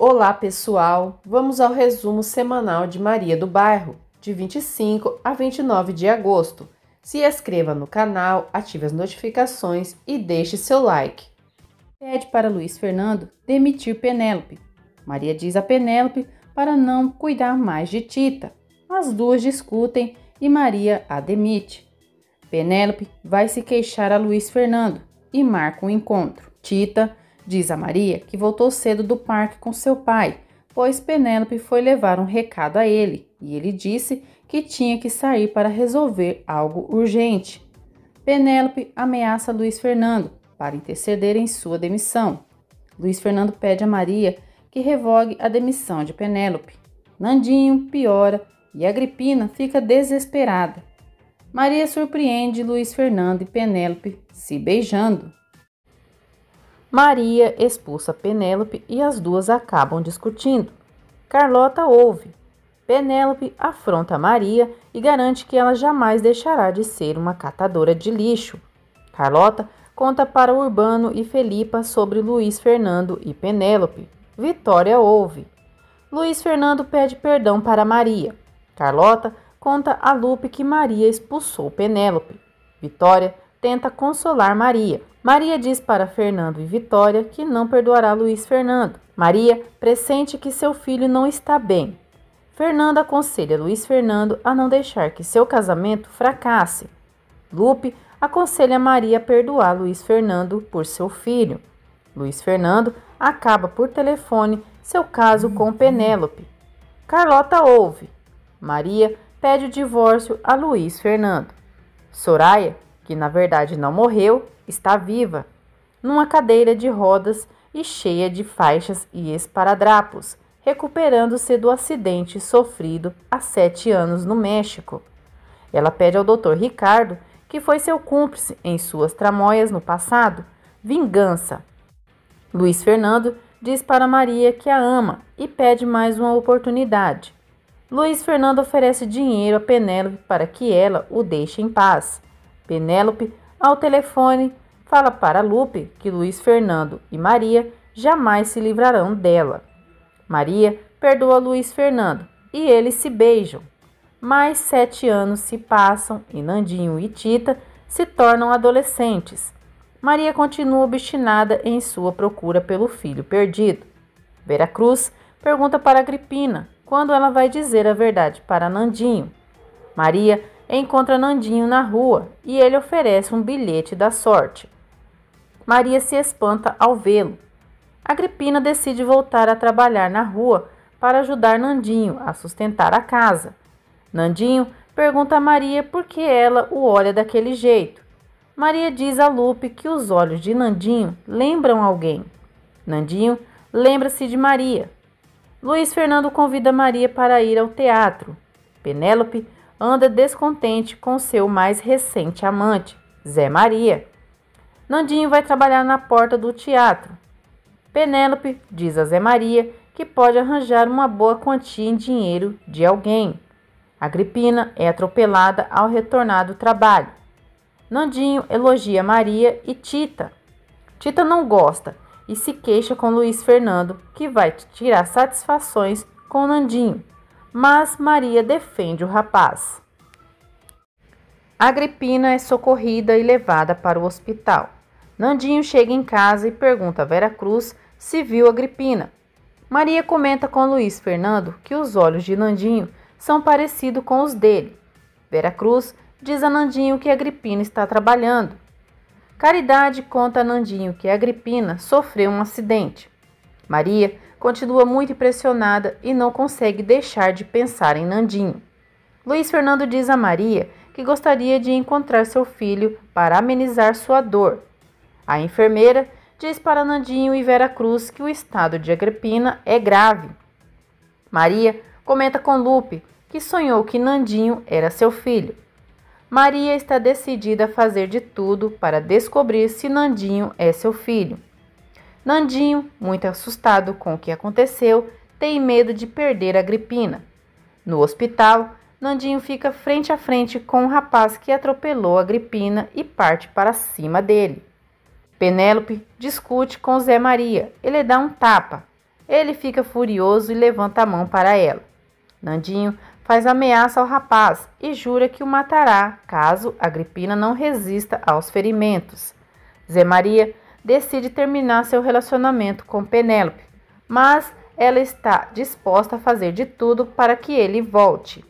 Olá pessoal, vamos ao resumo semanal de Maria do Bairro, de 25 a 29 de agosto. Se inscreva no canal, ative as notificações e deixe seu like. Pede para Luiz Fernando demitir Penélope. Maria diz a Penélope para não cuidar mais de Tita. As duas discutem e Maria a demite. Penélope vai se queixar a Luiz Fernando e marca um encontro. Tita diz a Maria que voltou cedo do parque com seu pai, pois Penélope foi levar um recado a ele e ele disse que tinha que sair para resolver algo urgente. Penélope ameaça Luiz Fernando para interceder em sua demissão. Luiz Fernando pede a Maria que revogue a demissão de Penélope. Nandinho piora e Agripina fica desesperada. Maria surpreende Luiz Fernando e Penélope se beijando. Maria expulsa Penélope e as duas acabam discutindo. Carlota ouve. Penélope afronta Maria e garante que ela jamais deixará de ser uma catadora de lixo. Carlota conta para Urbano e Felipa sobre Luiz Fernando e Penélope. Vitória ouve. Luiz Fernando pede perdão para Maria. Carlota conta a Lupe que Maria expulsou Penélope. Vitória tenta consolar Maria. Maria diz para Fernando e Vitória que não perdoará Luiz Fernando. Maria pressente que seu filho não está bem. Fernando aconselha Luiz Fernando a não deixar que seu casamento fracasse. Lupe aconselha Maria a perdoar Luiz Fernando por seu filho. Luiz Fernando acaba por telefone seu caso com Penélope. Carlota ouve. Maria pede o divórcio a Luiz Fernando. Soraya, que na verdade não morreu, está viva, numa cadeira de rodas e cheia de faixas e esparadrapos, recuperando-se do acidente sofrido há 7 anos no México. Ela pede ao Dr. Ricardo, que foi seu cúmplice em suas tramóias no passado, vingança. Luiz Fernando diz para Maria que a ama e pede mais uma oportunidade. Luiz Fernando oferece dinheiro a Penélope para que ela o deixe em paz. Penélope, ao telefone, fala para Lupe que Luiz Fernando e Maria jamais se livrarão dela. Maria perdoa Luiz Fernando e eles se beijam. Mais 7 anos se passam e Nandinho e Tita se tornam adolescentes. Maria continua obstinada em sua procura pelo filho perdido. Vera Cruz pergunta para Agripina quando ela vai dizer a verdade para Nandinho. Maria encontra Nandinho na rua e ele oferece um bilhete da sorte. Maria se espanta ao vê-lo. Agripina decide voltar a trabalhar na rua para ajudar Nandinho a sustentar a casa. Nandinho pergunta a Maria por que ela o olha daquele jeito. Maria diz a Lupe que os olhos de Nandinho lembram alguém. Nandinho lembra-se de Maria. Luiz Fernando convida Maria para ir ao teatro. Penélope anda descontente com seu mais recente amante, Zé Maria. Nandinho vai trabalhar na porta do teatro. Penélope diz a Zé Maria que pode arranjar uma boa quantia em dinheiro de alguém. Agripina é atropelada ao retornar do trabalho. Nandinho elogia Maria e Tita. Tita não gosta e se queixa com Luiz Fernando, que vai tirar satisfações com Nandinho, mas Maria defende o rapaz. Agripina é socorrida e levada para o hospital. Nandinho chega em casa e pergunta a Vera Cruz se viu Agripina. Maria comenta com Luiz Fernando que os olhos de Nandinho são parecidos com os dele. Vera Cruz diz a Nandinho que Agripina está trabalhando. Caridade conta a Nandinho que Agripina sofreu um acidente. Maria continua muito impressionada e não consegue deixar de pensar em Nandinho. Luiz Fernando diz a Maria que gostaria de encontrar seu filho para amenizar sua dor. A enfermeira diz para Nandinho e Vera Cruz que o estado de Agripina é grave. Maria comenta com Lupe que sonhou que Nandinho era seu filho. Maria está decidida a fazer de tudo para descobrir se Nandinho é seu filho. Nandinho, muito assustado com o que aconteceu, tem medo de perder Agripina. No hospital, Nandinho fica frente a frente com o rapaz que atropelou Agripina e parte para cima dele. Penélope discute com Zé Maria. Ele dá um tapa. Ele fica furioso e levanta a mão para ela. Nandinho faz ameaça ao rapaz e jura que o matará caso Agripina não resista aos ferimentos. Zé Maria decide terminar seu relacionamento com Penélope, mas ela está disposta a fazer de tudo para que ele volte.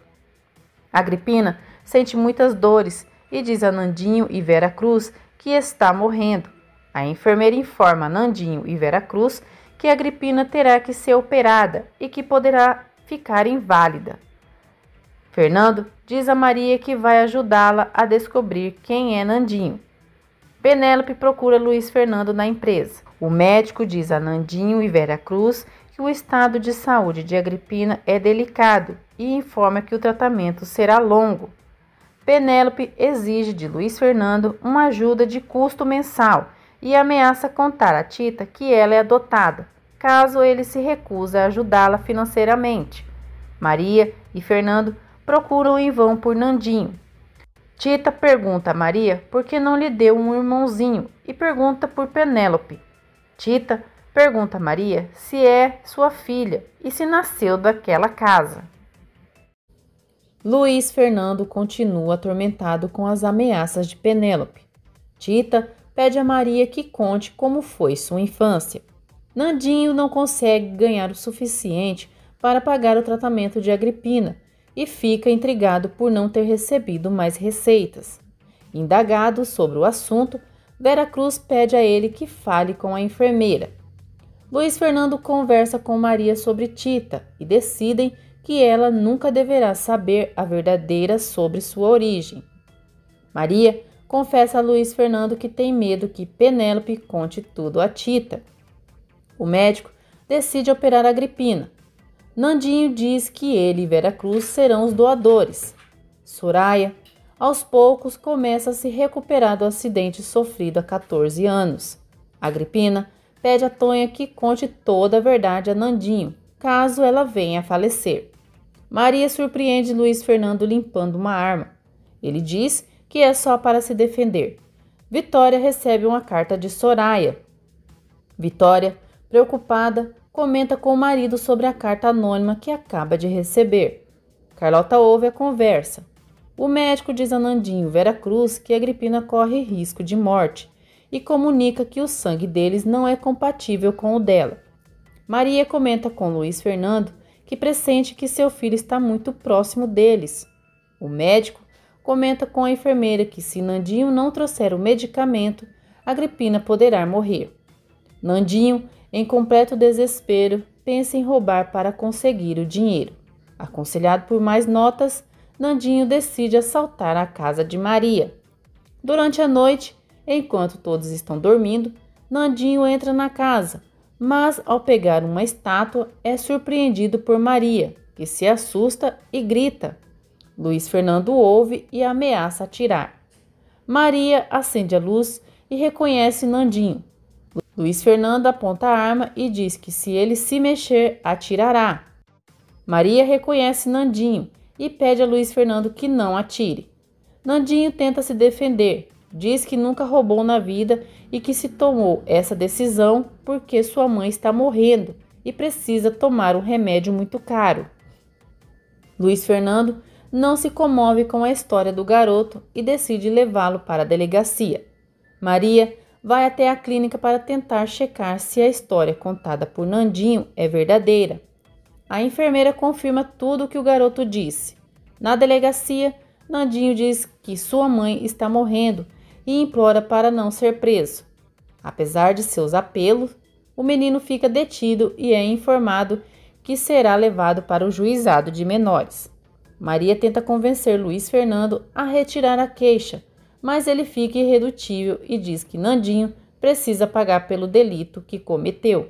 Agripina sente muitas dores e diz a Nandinho e Vera Cruz que está morrendo. A enfermeira informa a Nandinho e Vera Cruz que Agripina terá que ser operada e que poderá ficar inválida. Fernando diz a Maria que vai ajudá-la a descobrir quem é Nandinho. Penélope procura Luiz Fernando na empresa. O médico diz a Nandinho e Vera Cruz que o estado de saúde de Agripina é delicado e informa que o tratamento será longo. Penélope exige de Luiz Fernando uma ajuda de custo mensal e ameaça contar a Tita que ela é adotada, caso ele se recuse a ajudá-la financeiramente. Maria e Fernando procuram em vão por Nandinho. Tita pergunta a Maria por que não lhe deu um irmãozinho e pergunta por Penélope. Tita pergunta a Maria se é sua filha e se nasceu daquela casa. Luiz Fernando continua atormentado com as ameaças de Penélope. Tita pede a Maria que conte como foi sua infância. Nandinho não consegue ganhar o suficiente para pagar o tratamento de Agripina e fica intrigado por não ter recebido mais receitas. Indagado sobre o assunto, Vera Cruz pede a ele que fale com a enfermeira. Luiz Fernando conversa com Maria sobre Tita e decidem que ela nunca deverá saber a verdadeira sobre sua origem. Maria confessa a Luiz Fernando que tem medo que Penélope conte tudo a Tita. O médico decide operar Agripina. Nandinho diz que ele e Vera Cruz serão os doadores. Soraya, aos poucos, começa a se recuperar do acidente sofrido há 14 anos. Agripina pede a Tonha que conte toda a verdade a Nandinho, caso ela venha a falecer. Maria surpreende Luiz Fernando limpando uma arma. Ele diz que é só para se defender. Vitória recebe uma carta de Soraya. Vitória, preocupada, comenta com o marido sobre a carta anônima que acaba de receber. Carlota ouve a conversa. O médico diz a Nandinho e Vera Cruz que Agripina corre risco de morte e comunica que o sangue deles não é compatível com o dela. Maria comenta com Luiz Fernando que pressente que seu filho está muito próximo deles. O médico comenta com a enfermeira que se Nandinho não trouxer o medicamento, Agripina poderá morrer. Nandinho, em completo desespero, pensa em roubar para conseguir o dinheiro. Aconselhado por mais notas, Nandinho decide assaltar a casa de Maria. Durante a noite, enquanto todos estão dormindo, Nandinho entra na casa, mas ao pegar uma estátua é surpreendido por Maria, que se assusta e grita. Luiz Fernando ouve e ameaça atirar. Maria acende a luz e reconhece Nandinho. Luiz Fernando aponta a arma e diz que se ele se mexer, atirará. Maria reconhece Nandinho e pede a Luiz Fernando que não atire. Nandinho tenta se defender, diz que nunca roubou na vida e que se tomou essa decisão porque sua mãe está morrendo e precisa tomar um remédio muito caro. Luiz Fernando não se comove com a história do garoto e decide levá-lo para a delegacia. Maria vai até a clínica para tentar checar se a história contada por Nandinho é verdadeira. A enfermeira confirma tudo o que o garoto disse. Na delegacia, Nandinho diz que sua mãe está morrendo e implora para não ser preso. Apesar de seus apelos, o menino fica detido e é informado que será levado para o juizado de menores. Maria tenta convencer Luiz Fernando a retirar a queixa, mas ele fica irredutível e diz que Nandinho precisa pagar pelo delito que cometeu.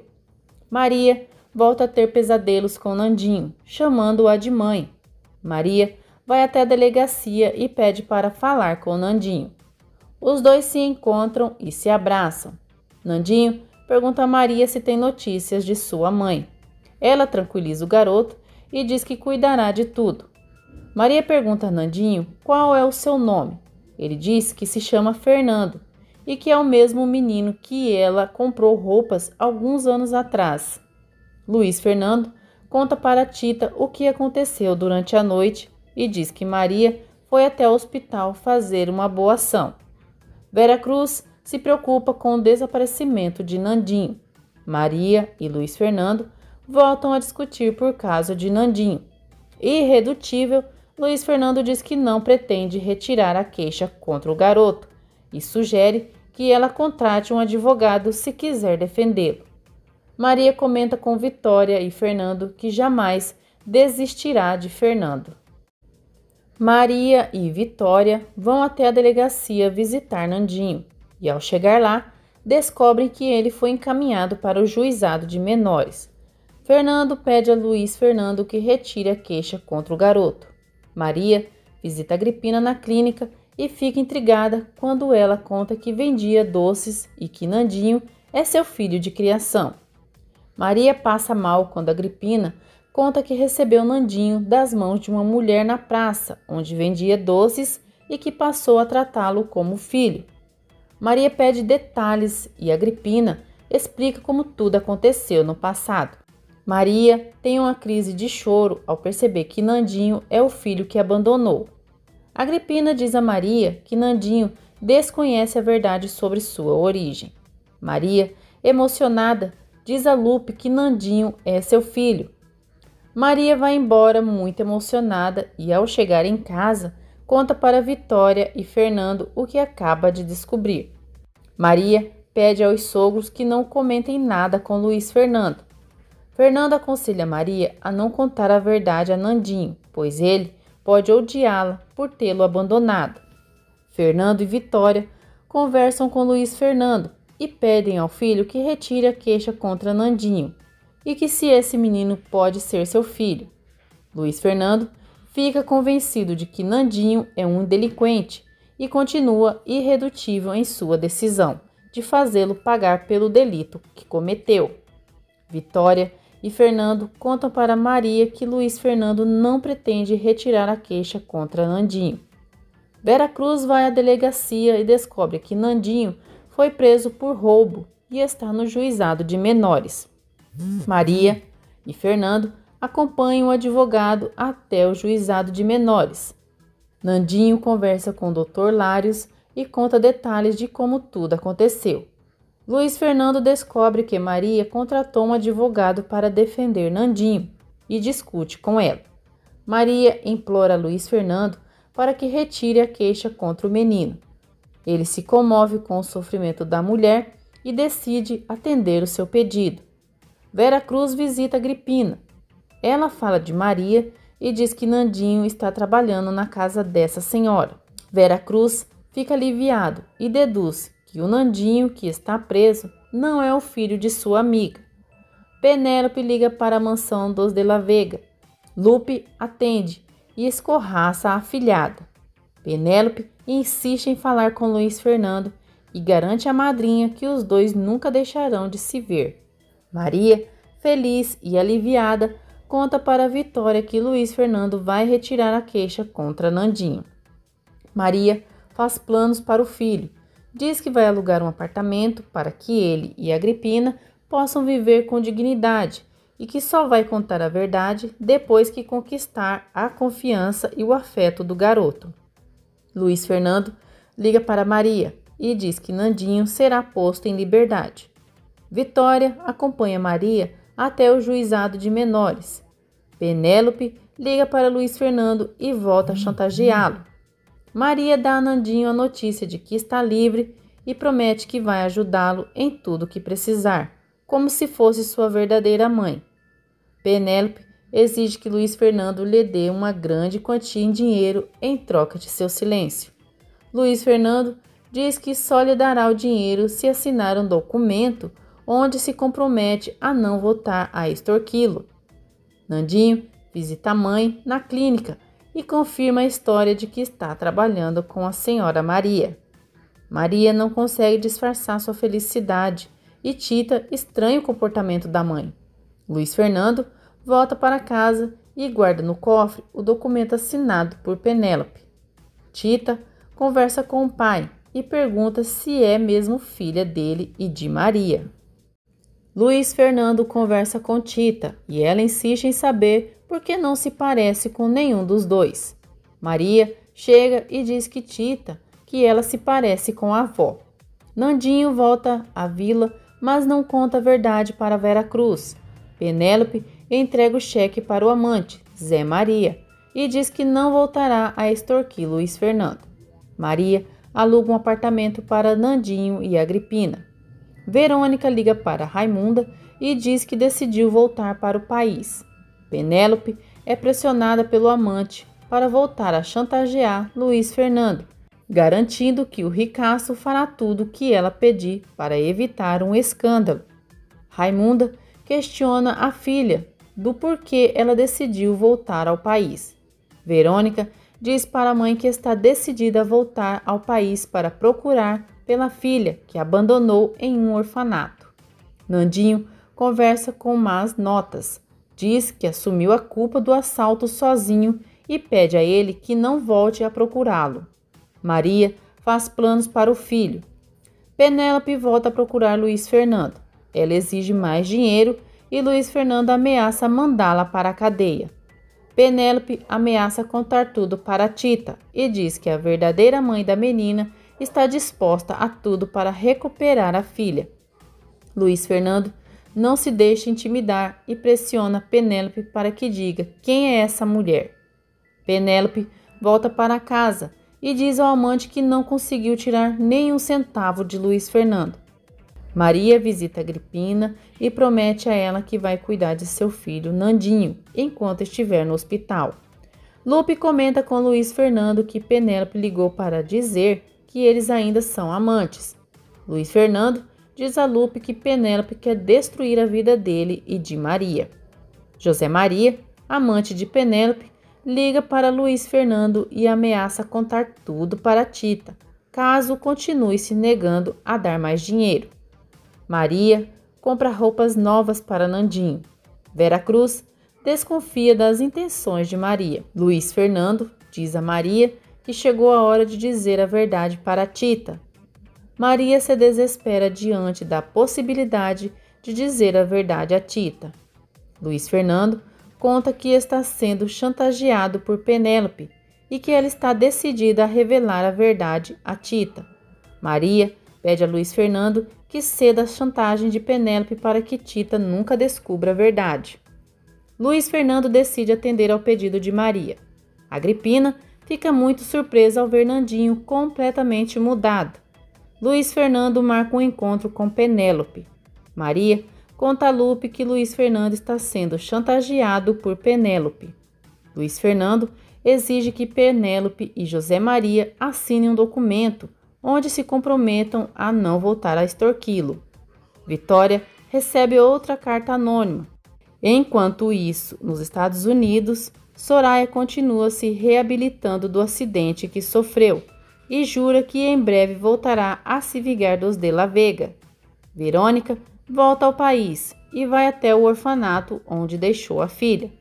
Maria volta a ter pesadelos com Nandinho, chamando-a de mãe. Maria vai até a delegacia e pede para falar com Nandinho. Os dois se encontram e se abraçam. Nandinho pergunta a Maria se tem notícias de sua mãe. Ela tranquiliza o garoto e diz que cuidará de tudo. Maria pergunta a Nandinho qual é o seu nome. Ele diz que se chama Fernando e que é o mesmo menino que ela comprou roupas alguns anos atrás. Luiz Fernando conta para Tita o que aconteceu durante a noite e diz que Maria foi até o hospital fazer uma boa ação. Vera Cruz se preocupa com o desaparecimento de Nandinho. Maria e Luiz Fernando voltam a discutir por causa de Nandinho. Irredutível, Luiz Fernando diz que não pretende retirar a queixa contra o garoto e sugere que ela contrate um advogado se quiser defendê-lo. Maria comenta com Vitória e Fernando que jamais desistirá de Fernando. Maria e Vitória vão até a delegacia visitar Nandinho e, ao chegar lá, descobrem que ele foi encaminhado para o juizado de menores. Fernando pede a Luiz Fernando que retire a queixa contra o garoto. Maria visita Agripina na clínica e fica intrigada quando ela conta que vendia doces e que Nandinho é seu filho de criação. Maria passa mal quando Agripina conta que recebeu Nandinho das mãos de uma mulher na praça, onde vendia doces e que passou a tratá-lo como filho. Maria pede detalhes e Agripina explica como tudo aconteceu no passado. Maria tem uma crise de choro ao perceber que Nandinho é o filho que abandonou. Agripina diz a Maria que Nandinho desconhece a verdade sobre sua origem. Maria, emocionada, diz a Lupe que Nandinho é seu filho. Maria vai embora muito emocionada e, ao chegar em casa, conta para Vitória e Fernando o que acaba de descobrir. Maria pede aos sogros que não comentem nada com Luiz Fernando. Fernando aconselha Maria a não contar a verdade a Nandinho, pois ele pode odiá-la por tê-lo abandonado. Fernando e Vitória conversam com Luiz Fernando e pedem ao filho que retire a queixa contra Nandinho e que se esse menino pode ser seu filho. Luiz Fernando fica convencido de que Nandinho é um delinquente e continua irredutível em sua decisão de fazê-lo pagar pelo delito que cometeu. Vitória e Fernando contam para Maria que Luiz Fernando não pretende retirar a queixa contra Nandinho. Vera Cruz vai à delegacia e descobre que Nandinho foi preso por roubo e está no juizado de menores. Maria e Fernando acompanham o advogado até o juizado de menores. Nandinho conversa com o Dr. Lários e conta detalhes de como tudo aconteceu. Luiz Fernando descobre que Maria contratou um advogado para defender Nandinho e discute com ela. Maria implora a Luiz Fernando para que retire a queixa contra o menino. Ele se comove com o sofrimento da mulher e decide atender o seu pedido. Vera Cruz visita Agripina. Ela fala de Maria e diz que Nandinho está trabalhando na casa dessa senhora. Vera Cruz fica aliviado e deduz que o Nandinho, que está preso, não é o filho de sua amiga. Penélope liga para a mansão dos de la Vega. Lupe atende e escorraça a afilhada. Penélope insiste em falar com Luiz Fernando e garante à madrinha que os dois nunca deixarão de se ver. Maria, feliz e aliviada, conta para Vitória que Luiz Fernando vai retirar a queixa contra Nandinho. Maria faz planos para o filho. Diz que vai alugar um apartamento para que ele e Agripina possam viver com dignidade e que só vai contar a verdade depois que conquistar a confiança e o afeto do garoto. Luiz Fernando liga para Maria e diz que Nandinho será posto em liberdade. Vitória acompanha Maria até o juizado de menores. Penélope liga para Luiz Fernando e volta a chantageá-lo. Maria dá a Nandinho a notícia de que está livre e promete que vai ajudá-lo em tudo o que precisar, como se fosse sua verdadeira mãe. Penélope exige que Luiz Fernando lhe dê uma grande quantia em dinheiro em troca de seu silêncio. Luiz Fernando diz que só lhe dará o dinheiro se assinar um documento onde se compromete a não voltar a extorquí-lo. Nandinho visita a mãe na clínica e confirma a história de que está trabalhando com a senhora Maria. Maria não consegue disfarçar sua felicidade e Tita estranha o comportamento da mãe. Luiz Fernando volta para casa e guarda no cofre o documento assinado por Penélope. Tita conversa com o pai e pergunta se é mesmo filha dele e de Maria. Luiz Fernando conversa com Tita e ela insiste em saber por que não se parece com nenhum dos dois. Maria chega e diz que ela se parece com a avó. Nandinho volta à vila, mas não conta a verdade para Vera Cruz. Penélope entrega o cheque para o amante, Zé Maria, e diz que não voltará a extorquir Luiz Fernando. Maria aluga um apartamento para Nandinho e Agripina. Verônica liga para Raimunda e diz que decidiu voltar para o país. Penélope é pressionada pelo amante para voltar a chantagear Luiz Fernando, garantindo que o ricaço fará tudo o que ela pedir para evitar um escândalo. Raimunda questiona a filha do porquê ela decidiu voltar ao país. Verônica diz para a mãe que está decidida a voltar ao país para procurar pela filha que abandonou em um orfanato. Nandinho conversa com más notas, diz que assumiu a culpa do assalto sozinho e pede a ele que não volte a procurá-lo. Maria faz planos para o filho. Penélope volta a procurar Luiz Fernando. Ela exige mais dinheiro e Luiz Fernando ameaça mandá-la para a cadeia. Penélope ameaça contar tudo para Tita e diz que a verdadeira mãe da menina está disposta a tudo para recuperar a filha. Luiz Fernando não se deixa intimidar e pressiona Penélope para que diga quem é essa mulher. Penélope volta para casa e diz ao amante que não conseguiu tirar nenhum centavo de Luiz Fernando. Maria visita Agripina e promete a ela que vai cuidar de seu filho Nandinho enquanto estiver no hospital. Lupe comenta com Luiz Fernando que Penélope ligou para dizer que eles ainda são amantes. Luiz Fernando diz a Lupe que Penélope quer destruir a vida dele e de Maria. José Maria, amante de Penélope, liga para Luiz Fernando e ameaça contar tudo para Tita, caso continue se negando a dar mais dinheiro. Maria compra roupas novas para Nandinho. Vera Cruz desconfia das intenções de Maria. Luiz Fernando diz a Maria que chegou a hora de dizer a verdade para Tita. Maria se desespera diante da possibilidade de dizer a verdade a Tita. Luiz Fernando conta que está sendo chantageado por Penélope e que ela está decidida a revelar a verdade a Tita. Maria pede a Luiz Fernando que ceda a chantagem de Penélope para que Tita nunca descubra a verdade. Luiz Fernando decide atender ao pedido de Maria. Agripina fica muito surpresa ao ver Nandinho completamente mudado. Luiz Fernando marca um encontro com Penélope. Maria conta a Lupe que Luiz Fernando está sendo chantageado por Penélope. Luiz Fernando exige que Penélope e José Maria assinem um documento onde se comprometam a não voltar a extorquí-lo. Vitória recebe outra carta anônima. Enquanto isso, nos Estados Unidos, Soraya continua se reabilitando do acidente que sofreu e jura que em breve voltará a se vingar dos de la Vega. Verônica volta ao país e vai até o orfanato onde deixou a filha.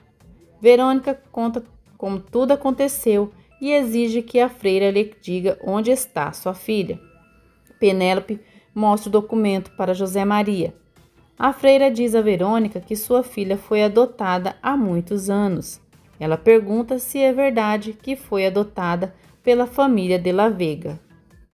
Verônica conta como tudo aconteceu e exige que a freira lhe diga onde está sua filha. Penélope mostra o documento para José Maria. A freira diz a Verônica que sua filha foi adotada há muitos anos. Ela pergunta se é verdade que foi adotada pela família de la Vega.